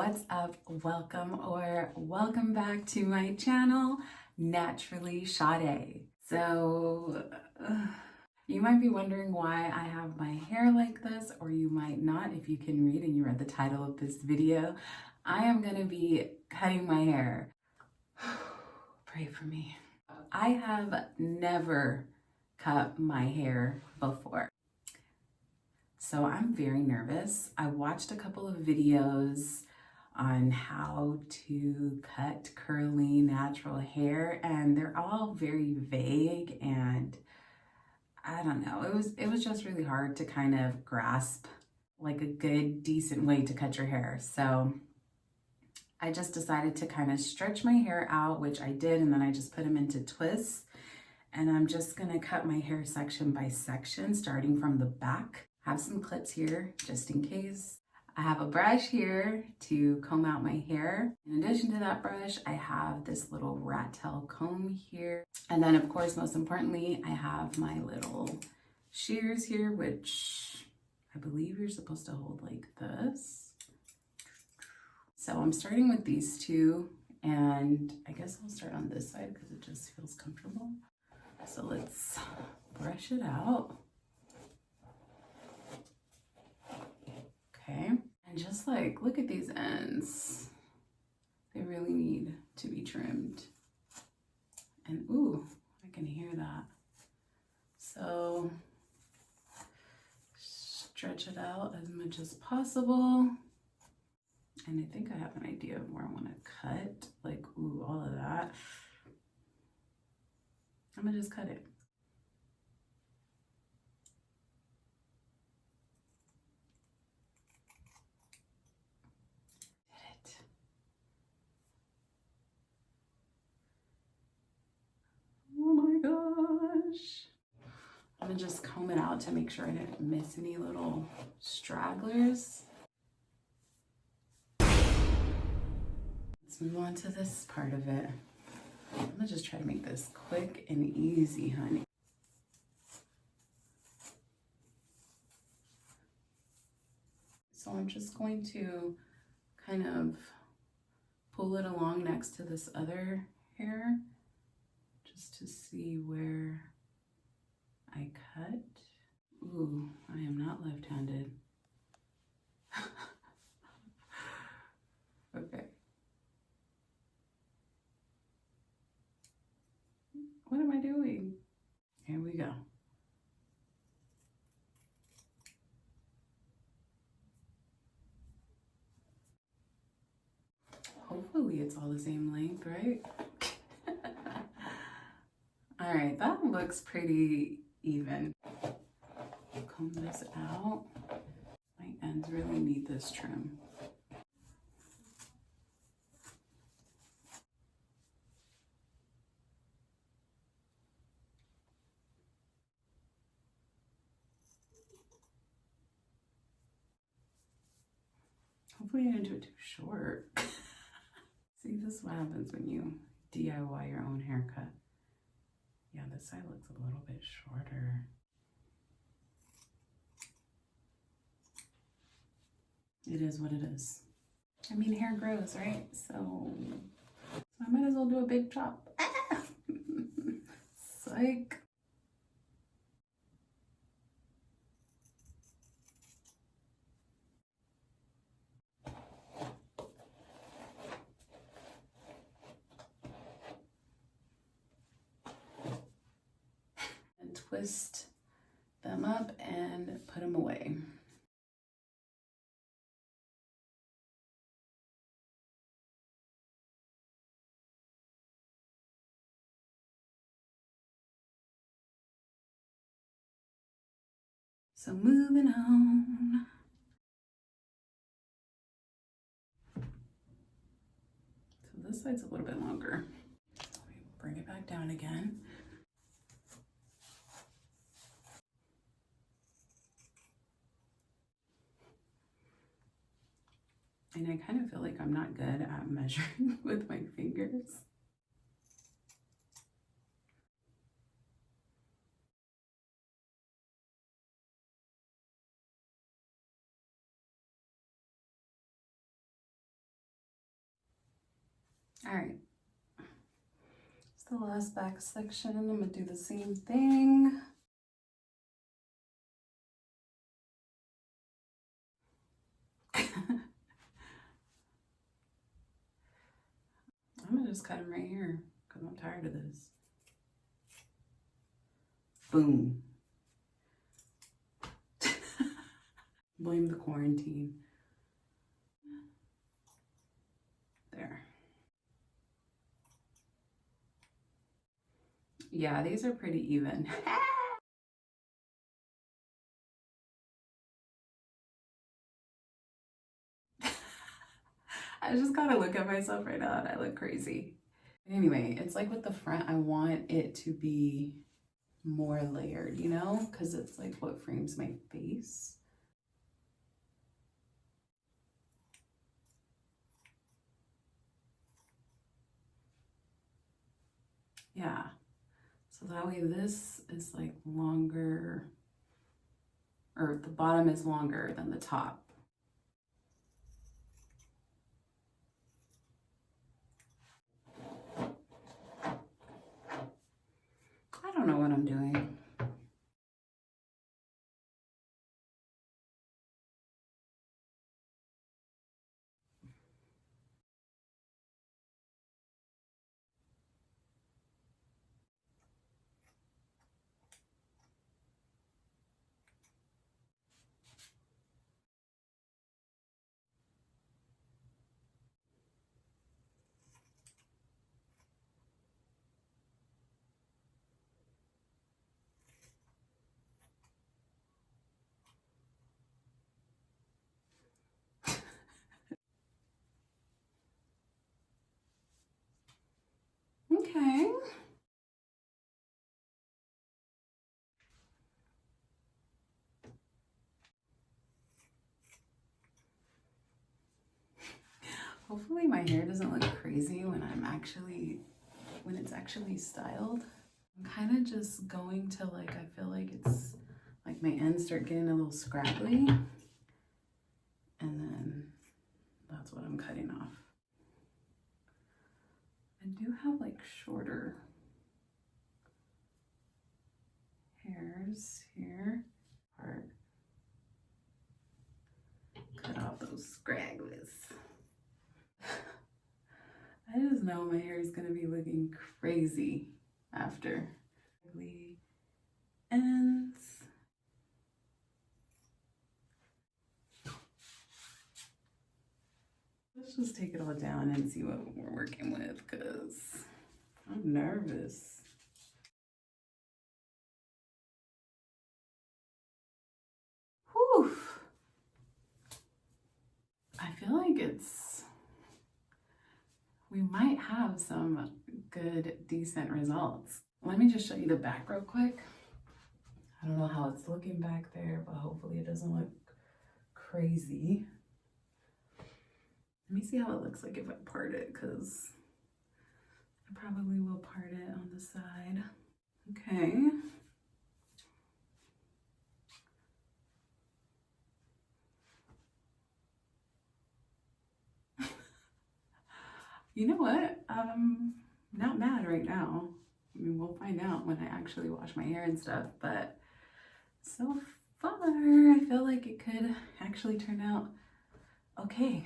What's up? Welcome back to my channel, Naturally Sade. You might be wondering why I have my hair like this, or you might not if you can read and you read the title of this video. I am going to be cutting my hair. Pray for me. I have never cut my hair before, so I'm very nervous. I watched a couple of videos on how to cut curly natural hair, and they're all very vague, and I don't know, it was just really hard to kind of grasp like a good decent way to cut your hair. So I just decided to kind of stretch my hair out, which I did, and then I just put them into twists, and I'm just gonna cut my hair section by section, starting from the back. I have some clips here just in case. I have a brush here to comb out my hair. In addition to that brush, I have this little rat tail comb here. And then of course, most importantly, I have my little shears here, which I believe you're supposed to hold like this. So I'm starting with these two, and I guess I'll start on this side because it just feels comfortable. So let's brush it out. Okay, and just like, look at these ends. They really need to be trimmed. And ooh, I can hear that. So stretch it out as much as possible. And I think I have an idea of where I want to cut, like, ooh, all of that. I'm gonna just cut it. Oh my gosh. I'm gonna just comb it out to make sure I didn't miss any little stragglers. Let's move on to this part of it. I'm gonna just try to make this quick and easy, honey. So I'm just going to kind of pull it along next to this other hair, just to see where I cut. Ooh, I am not left-handed. Okay. What am I doing? Here we go. Hopefully it's all the same length, right? All right, that looks pretty even. Comb this out. My ends really need this trim. Hopefully I didn't do it too short. See, this is what happens when you DIY your own haircut. Yeah, this side looks a little bit shorter. It is what it is. I mean, hair grows, right? So I might as well do a big chop. Psych. And twist them up and put them away. So moving on. So this side's a little bit longer. Let me bring it back down again. And I kind of feel like I'm not good at measuring with my fingers. All right. It's the last back section. I'm gonna do the same thing. I'm gonna just cut him right here because I'm tired of this. Boom. Blame the quarantine. There. Yeah, these are pretty even. I just gotta look at myself right now and I look crazy. Anyway, it's like with the front, I want it to be more layered, you know, because it's like what frames my face. Yeah, so that way this is like longer, or the bottom is longer than the top. I don't know what I'm doing. Okay. Hopefully my hair doesn't look crazy when it's actually styled. I'm kind of just going to like, I feel like it's like my ends start getting a little scraggly. And then that's what I'm cutting off. I do have like shorter hairs here. Part. Cut off those scragglies. I just know my hair is gonna be looking crazy after. Ends. Let's just take it all down and see what we're working with, because I'm nervous. Whew. I feel like we might have some good, decent results. Let me just show you the back real quick. I don't know how it's looking back there, but hopefully it doesn't look crazy. Let me see how it looks like if I part it, because I probably will part it on the side. Okay. You know what? I'm not mad right now. I mean, we'll find out when I actually wash my hair and stuff, but so far, I feel like it could actually turn out okay.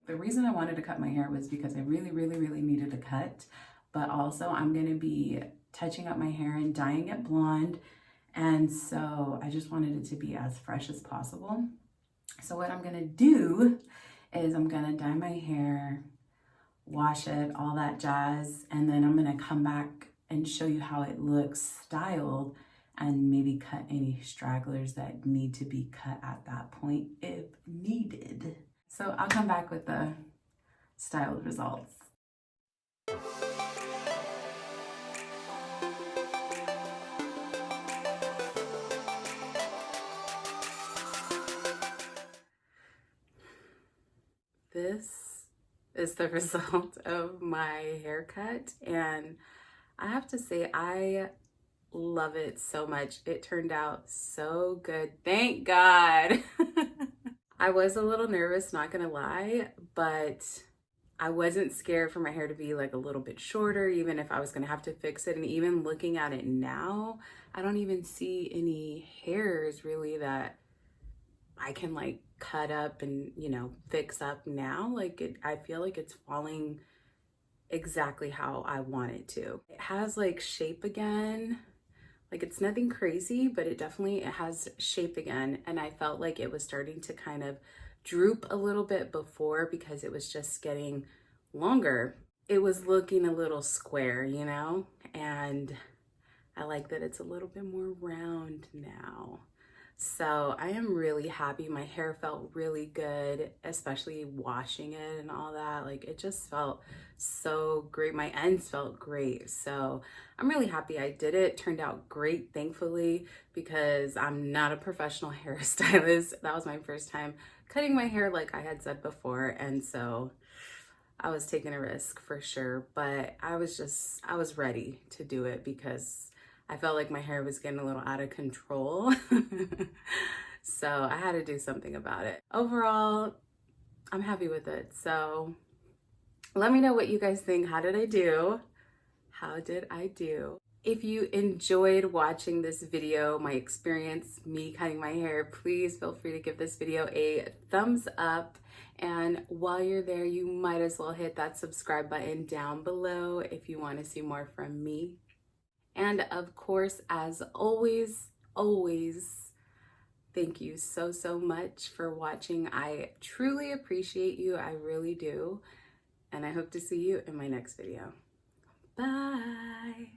The reason I wanted to cut my hair was because I really, really, really needed a cut, but also I'm gonna be touching up my hair and dyeing it blonde, and so I just wanted it to be as fresh as possible. So what I'm gonna do is I'm gonna dye my hair, wash it, all that jazz, and then I'm gonna come back and show you how it looks styled and maybe cut any stragglers that need to be cut at that point if needed. So I'll come back with the styled results. This is the result of my haircut, and I have to say I love it so much. It turned out so good. Thank God. I was a little nervous, not gonna lie, but I wasn't scared for my hair to be like a little bit shorter, even if I was gonna have to fix it. And even looking at it now, I don't even see any hairs really that I can like cut up and, you know, fix up now. Like I feel like it's falling exactly how I want it to. It has like shape again. Like it's nothing crazy, but it has shape again. And I felt like it was starting to kind of droop a little bit before because it was just getting longer. It was looking a little square, you know? And I like that it's a little bit more round now. So I am really happy. My hair felt really good, especially washing it and all that. Like it just felt so great. My ends felt great. So I'm really happy I did it. Turned out great, thankfully, because I'm not a professional hairstylist. That was my first time cutting my hair, like I had said before. And so I was taking a risk for sure, but I was ready to do it because I felt like my hair was getting a little out of control. So I had to do something about it. Overall, I'm happy with it. So let me know what you guys think. How did I do? How did I do? If you enjoyed watching this video, my experience, me cutting my hair, please feel free to give this video a thumbs up. And while you're there, you might as well hit that subscribe button down below if you want to see more from me. And of course, as always, thank you so much for watching. I truly appreciate you. I really do. And I hope to see you in my next video. Bye.